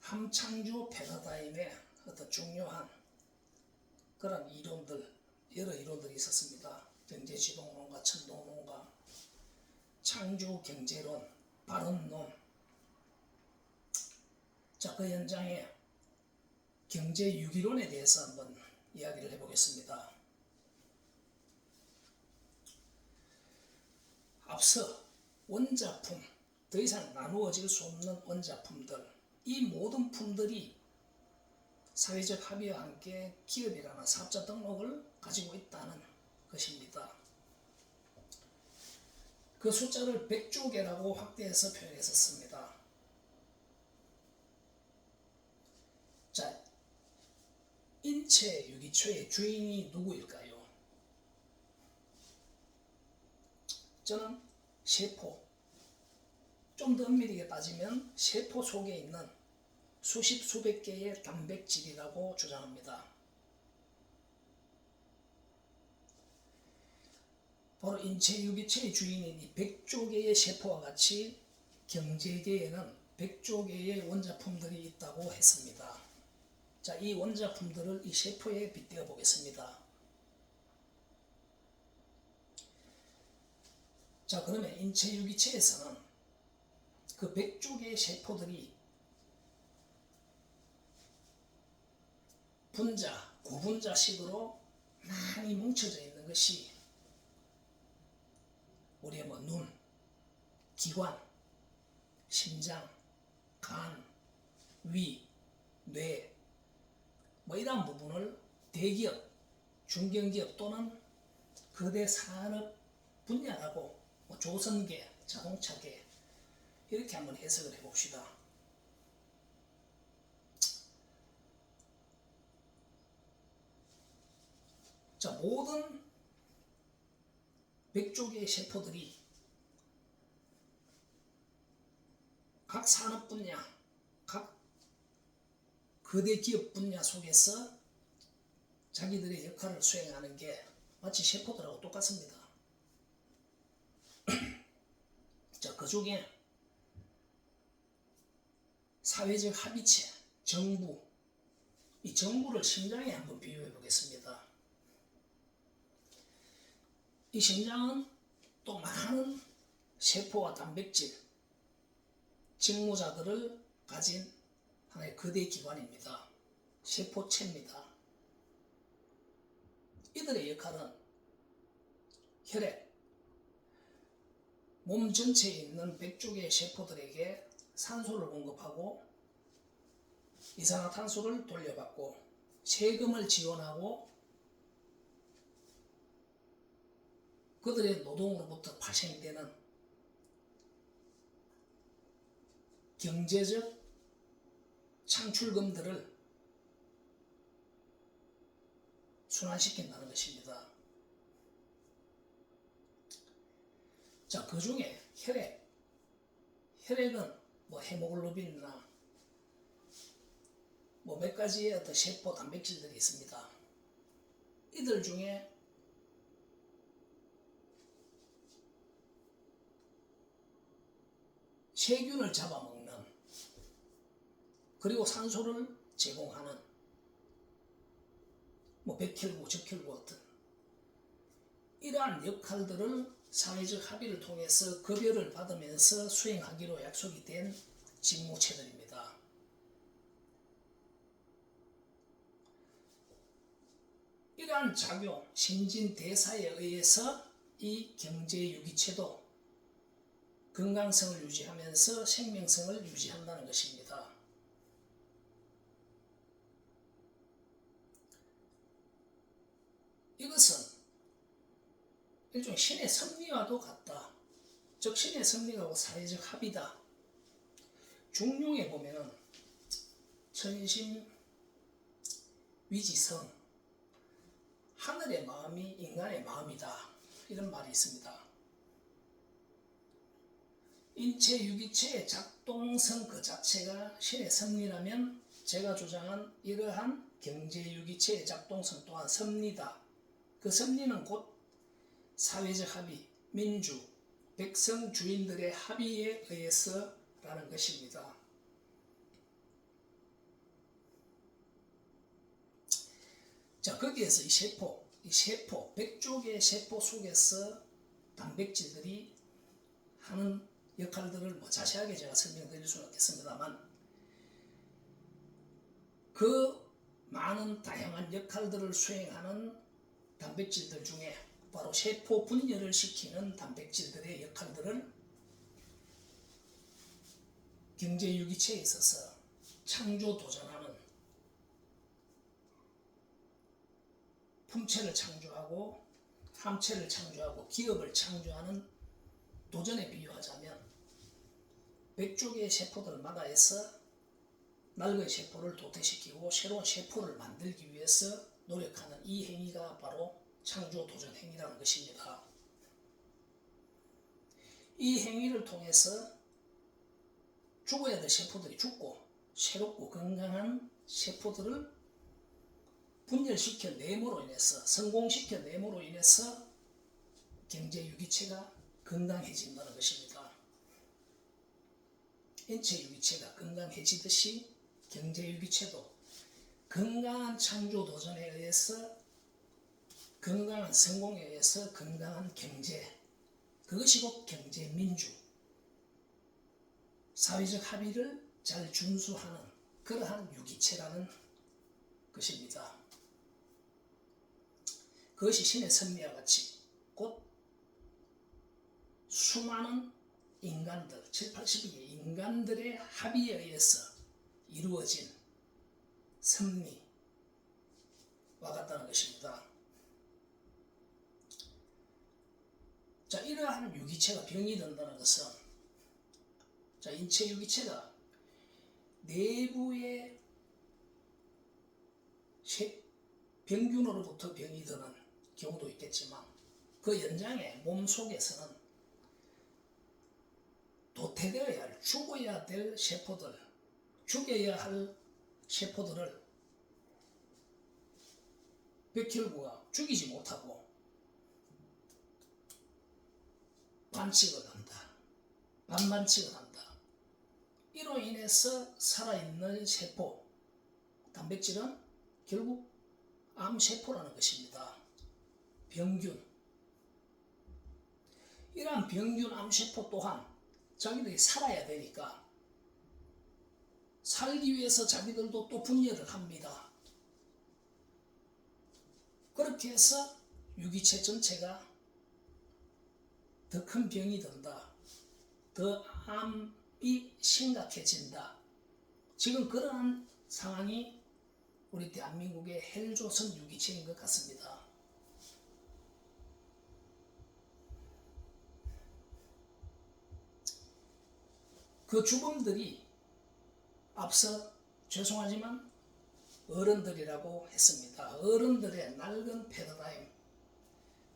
함창주 패러다임의 어떤 중요한 그런 이론들, 여러 이론들이 있었습니다. 경제지동론과 천동론과 창조 경제론, 발언론. 자, 그 현장에 경제 유기론에 대해서 한번 이야기를 해보겠습니다. 앞서 원자품, 더 이상 나누어질 수 없는 원자품들, 이 모든 품들이 사회적 합의와 함께 기업이라는 사업자 등록을 가지고 있다는 것입니다. 그 숫자를 100조 개라고 확대해서 표현했었습니다. 자, 인체 유기체의 주인이 누구일까요? 저는 세포, 좀 더 엄밀하게 따지면 세포 속에 있는 수십 수백 개의 단백질이라고 주장합니다. 바로 인체 유기체의 주인인 이 100조 개의 세포와 같이 경제계에는 100조 개의 원자품들이 있다고 했습니다. 자, 이 원자품들을 이 세포에 빗대어 보겠습니다. 자, 그러면 인체 유기체에서는 그 100조 개의 세포들이 분자, 고분자식으로 많이 뭉쳐져 있는 것이 우리의 눈, 기관, 심장, 간, 위, 뇌, 이러한 부분을 대기업, 중견기업 또는 거대 산업 분야라고 조선계, 자동차계 이렇게 한번 해석을 해봅시다. 자, 모든 100조 개의 세포들이 각 산업 분야, 각 거대 기업 분야 속에서 자기들의 역할을 수행하는 게 마치 세포들하고 똑같습니다. 자, 그 중에 사회적 합의체, 정부, 이 정부를 심장에 한번 비유해 보겠습니다. 이 심장은 또 많은 세포와 단백질, 직무자들을 가진 하나의 거대 기관입니다. 세포체입니다. 이들의 역할은 혈액, 몸 전체에 있는 100조 개의 세포들에게 산소를 공급하고 이산화탄소를 돌려받고 세금을 지원하고 그들의 노동으로부터 발생되는 경제적 창출금들을 순환시킨다는 것입니다. 자, 그 중에 혈액은 헤모글로빈이나 몇 가지의 어떤 세포 단백질들이 있습니다. 이들 중에 세균을 잡아먹는, 그리고 산소를 제공하는 백혈구, 적혈구 같은 이러한 역할들을 사회적 합의를 통해서 급여를 받으면서 수행하기로 약속이 된 직무체들입니다. 이러한 작용, 신진대사에 의해서 이 경제유기체도 건강성을 유지하면서 생명성을 유지한다는 것입니다. 이것은 일종의 신의 섭리와도 같다. 즉 신의 섭리가 사회적 합의다. 중용에 보면은 천심 위지성, 하늘의 마음이 인간의 마음이다, 이런 말이 있습니다. 인체 유기체의 작동성 그 자체가 신의 섭리라면 제가 주장한 이러한 경제 유기체의 작동성 또한 섭리다. 그 섭리는 곧 사회적 합의, 민주, 백성 주인들의 합의에 의해서라는 것입니다. 자, 거기에서 이 세포, 100쪽의 세포 속에서 단백질들이 하는 역할들을 뭐 자세하게 제가 설명드릴 수는 없겠습니다만, 그 많은 다양한 역할들을 수행하는 단백질들 중에 바로 세포 분열을 시키는 단백질들의 역할들을 경제유기체에 있어서 창조 도전하는, 품체를 창조하고 함체를 창조하고 기업을 창조하는 도전에 비유하자면 100쪽의 세포들을 마다해서 낡은 세포를 도태시키고 새로운 세포를 만들기 위해서 노력하는 이 행위가 바로 창조 도전 행위라는 것입니다. 이 행위를 통해서 죽어야 될 세포들이 죽고 새롭고 건강한 세포들을 분열시켜 내므로 인해서, 성공시켜 내므로 인해서 경제유기체가 건강해진다는 것입니다. 인체유기체가 건강해지듯이 경제유기체도 건강한 창조 도전에 의해서, 건강한 성공에 의해서 건강한 경제, 그것이 곧 경제민주, 사회적 합의를 잘 준수하는 그러한 유기체라는 것입니다. 그것이 신의 섭리와 같이 곧 수많은 인간들, 7, 80의 인간들의 합의에 의해서 이루어진 섭리와 같다는 것입니다. 자, 이러한 유기체가 병이 된다는 것은, 자, 인체 유기체가 내부의 병균으로부터 병이 드는 경우도 있겠지만, 그 연장에 몸 속에서는 도태되어야 할, 죽어야 될 세포들, 죽여야 할 세포들을 백혈구가 죽이지 못하고 반칙을 한다, 반반칙을 한다. 이로 인해서 살아있는 세포, 단백질은 결국 암세포라는 것입니다. 병균. 이러한 병균 암세포 또한 자기들이 살아야 되니까 살기 위해서 자기들도 또 분열을 합니다. 그렇게 해서 유기체 전체가 더 큰 병이 된다, 더 암이 심각해진다. 지금 그러한 상황이 우리 대한민국의 헬조선 유기체인 것 같습니다. 그 주범들이 앞서 죄송하지만 어른들이라고 했습니다. 어른들의 낡은 패러다임,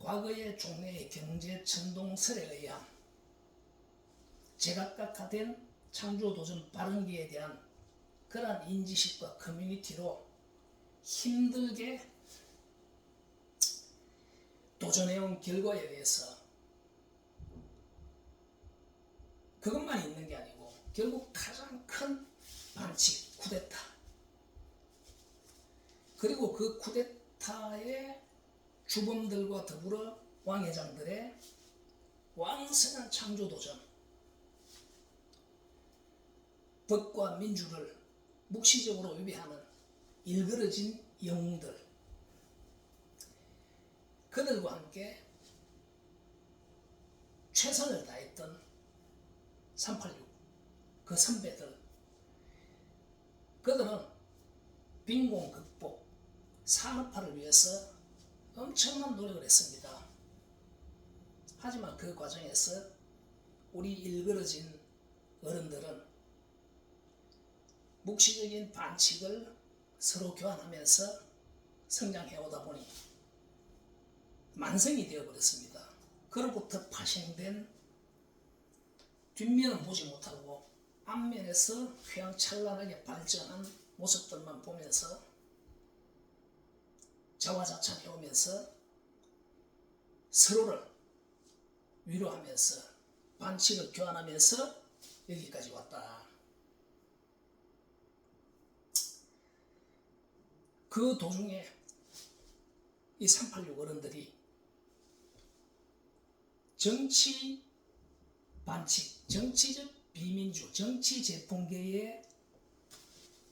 과거의 종래의 경제 천동설에 의한 제각각화된 창조도전 발언기에 대한 그러한 인지식과 커뮤니티로 힘들게 도전해온 결과에 의해서 그것만 있는 게 아니고 결국 가장 큰 반칙, 쿠데타, 그리고 그 쿠데타의 주범들과 더불어 왕회장들의 왕성한 창조도전, 법과 민주를 묵시적으로 위배하는 일그러진 영웅들, 그들과 함께 최선을 다했던 386 그 선배들, 그들은 빈곤 극복, 산업화를 위해서 엄청난 노력을 했습니다. 하지만 그 과정에서 우리 일그러진 어른들은 묵시적인 반칙을 서로 교환하면서 성장해오다 보니 만성이 되어버렸습니다. 그로부터 파생된 뒷면은 보지 못하고 앞면에서 휘황찬란하게 발전한 모습들만 보면서 자화자찬해오면서 서로를 위로하면서 반칙을 교환하면서 여기까지 왔다. 그 도중에 이 386 어른들이 정치 반칙, 정치적 비민주, 정치 재pon계의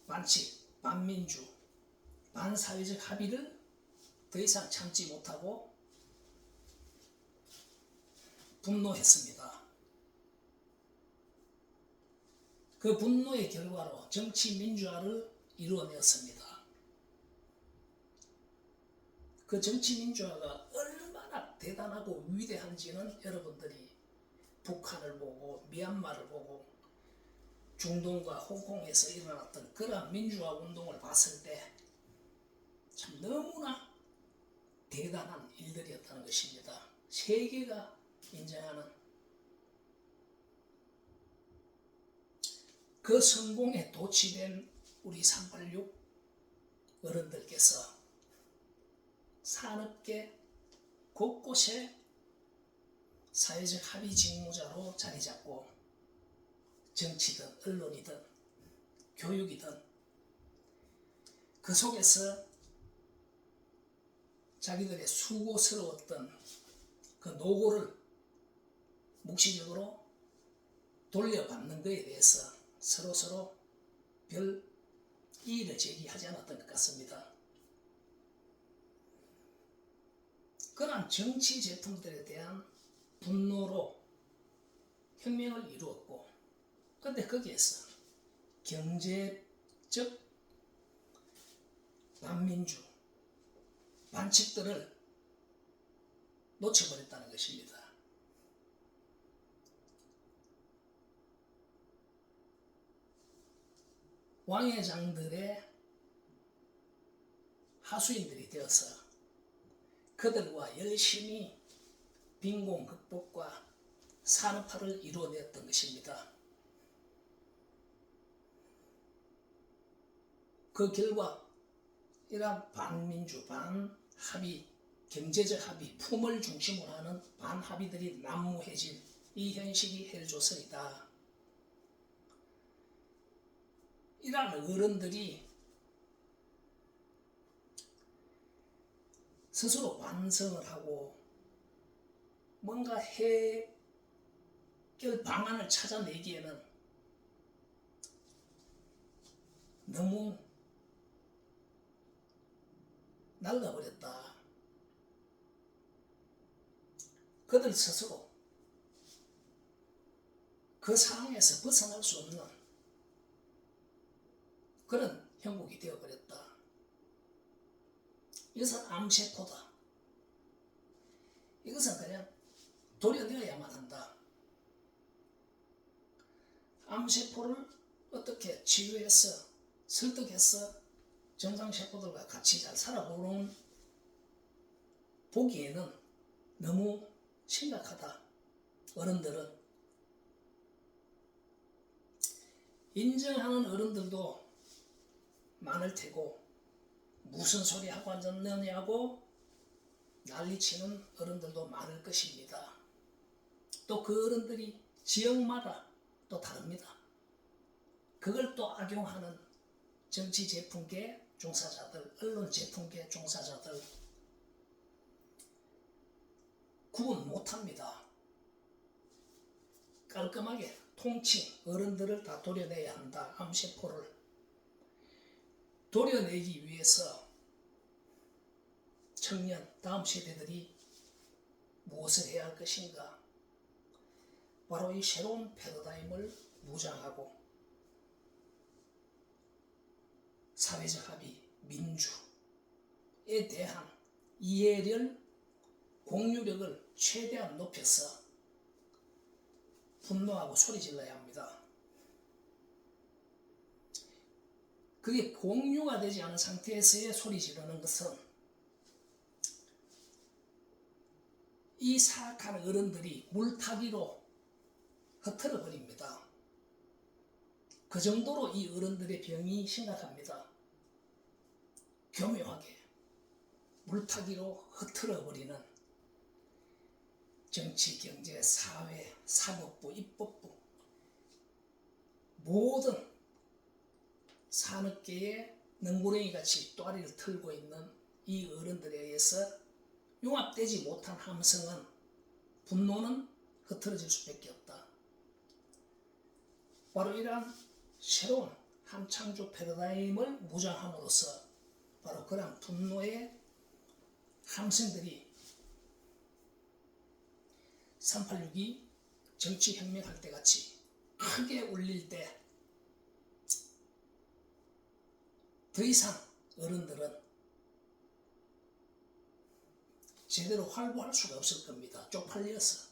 반칙, 반민주, 반사회적 합의를 더 이상 참지 못하고 분노했습니다. 그 분노의 결과로 정치 민주화를 이루어내었습니다. 그 정치 민주화가 얼마나 대단하고 위대한지는 여러분들이 북한을 보고 미얀마를 보고 중동과 홍콩에서 일어났던 그러한 민주화 운동을 봤을 때 참 너무나 대단한 일들이었다는 것입니다. 세계가 인정하는 그 성공에 도취된 우리 386 어른들께서 산업계 곳곳에 사회적 합의 직무자로 자리 잡고 정치든 언론이든 교육이든 그 속에서 자기들의 수고스러웠던 그 노고를 묵시적으로 돌려받는 것에 대해서 서로 별 이의를 제기하지 않았던 것 같습니다. 그러한 정치 제품들에 대한 분노로 혁명을 이루었고, 근데 거기에서 경제적 반민주, 반칙들을 놓쳐버렸다는 것입니다. 왕회장들의 하수인들이 되어서 그들과 열심히 빈곤 극복과 산업화를 이루어냈던 것입니다. 그 결과 이러한 반민주, 반합의, 경제적 합의, 품을 중심으로 하는 반합의들이 난무해진 이 현실이 헬조선이다. 이러한 어른들이 스스로 반성을 하고 뭔가 해결 방안을 찾아내기에는 너무 낡아버렸다. 그들 스스로 그 상황에서 벗어날 수 없는 그런 형국이 되어버렸다. 이것은 암세포다. 이것은 그냥 도려내어야만 한다. 암세포를 어떻게 치유해서 설득해서 정상세포들과 같이 잘 살아보는 보기에는 너무 심각하다. 어른들은 인정하는 어른들도 많을 테고 무슨 소리 하고 앉았느냐고 난리치는 어른들도 많을 것입니다. 또 그 어른들이 지역마다 또 다릅니다. 그걸 또 악용하는 정치 제품계 종사자들, 언론 제품계 종사자들 구분 못합니다. 깔끔하게 통칭 어른들을 다 도려내야 한다. 암세포를 도려내기 위해서 청년, 다음 세대들이 무엇을 해야 할 것인가? 바로 이 새로운 패러다임을 무장하고 사회적 합의, 민주에 대한 이해를, 공유력을 최대한 높여서 분노하고 소리질러야 합니다. 그게 공유가 되지 않은 상태에서의 소리 지르는 것은 이 사악한 어른들이 물타기로 흩어져 버립니다. 그 정도로 이 어른들의 병이 심각합니다. 교묘하게 물타기로 흩어져 버리는 정치, 경제, 사회, 사법부, 입법부 모든 산업계의 능구렁이같이 또아리를 틀고 있는 이 어른들에 의해서 융합되지 못한 함성은, 분노는 흐트러질 수밖에 없다. 바로 이러한 새로운 함창조 패러다임을 무장함으로써 바로 그러한 분노의 함성들이 386이 정치혁명할 때 같이 크게 울릴 때 더 이상 어른들은 제대로 활보할 수가 없을 겁니다. 쪽팔려서.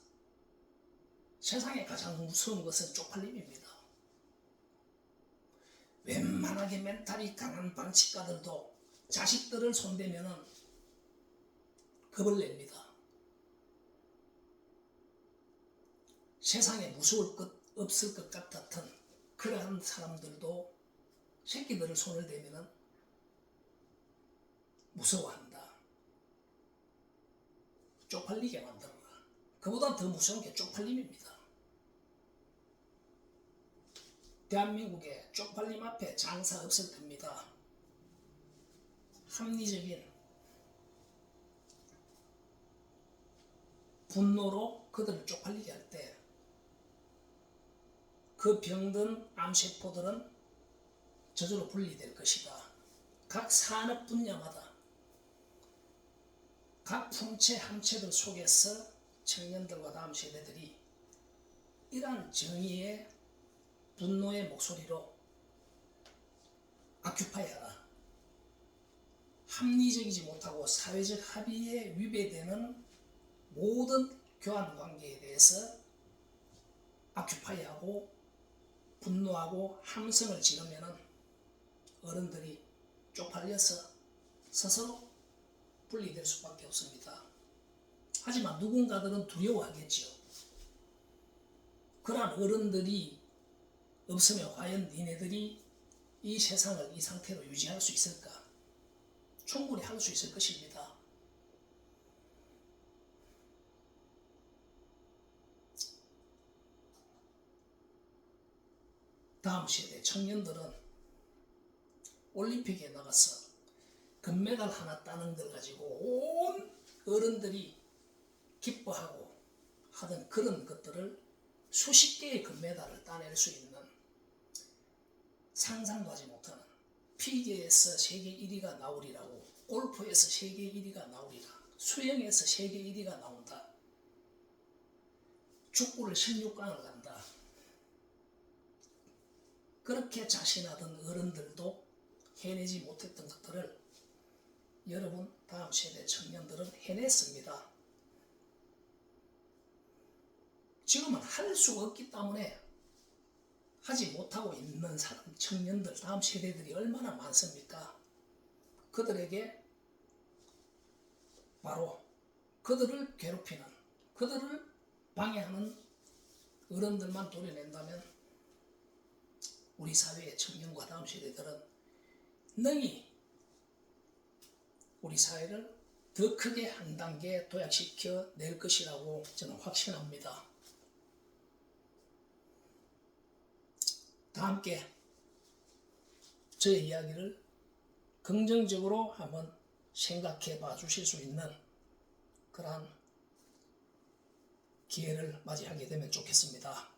세상에 가장 무서운 것은 쪽팔림입니다. 웬만하게 멘탈이 강한 방치가들도 자식들을 손대면 겁을 냅니다. 세상에 무서울 것 없을 것 같았던 그러한 사람들도 새끼들을 손을 대면 무서워한다. 쪽팔리게 만들어라. 그보다 더 무서운 게 쪽팔림입니다. 대한민국에 쪽팔림 앞에 장사 없을 겁니다. 합리적인 분노로 그들을 쪽팔리게 할 때 그 병든 암세포들은 저절로 분리될 것이다. 각 산업 분야마다 각 품체 함체들 속에서 청년들과 다음 세대들이 이러한 정의의 분노의 목소리로 아큐파이하라. 합리적이지 못하고 사회적 합의에 위배되는 모든 교환 관계에 대해서 아큐파이하고 분노하고 함성을 지르면 어른들이 쪽팔려서 스스로 분리될 수밖에 없습니다. 하지만 누군가들은 두려워하겠죠. 그러한 어른들이 없으면 과연 니네들이 이 세상을 이 상태로 유지할 수 있을까? 충분히 할 수 있을 것입니다. 다음 세대 청년들은 올림픽에 나가서 금메달 하나 따는 걸 가지고 온 어른들이 기뻐하고 하던 그런 것들을 수십 개의 금메달을 따낼 수 있는 상상도 하지 못하는, 피겨에서 세계 1위가 나오리라고, 골프에서 세계 1위가 나오리라, 수영에서 세계 1위가 나온다, 축구를 16강을 간다. 그렇게 자신하던 어른들도 해내지 못했던 것들을 여러분 다음 세대 청년들은 해냈습니다. 지금은 할 수가 없기 때문에 하지 못하고 있는 사람, 청년들, 다음 세대들이 얼마나 많습니까? 그들에게 바로 그들을 괴롭히는, 그들을 방해하는 어른들만 도려낸다면 우리 사회의 청년과 다음 세대들은 능히 우리 사회를 더 크게 한 단계 도약시켜 낼 것이라고 저는 확신합니다. 다 함께 저의 이야기를 긍정적으로 한번 생각해 봐 주실 수 있는 그러한 기회를 맞이하게 되면 좋겠습니다.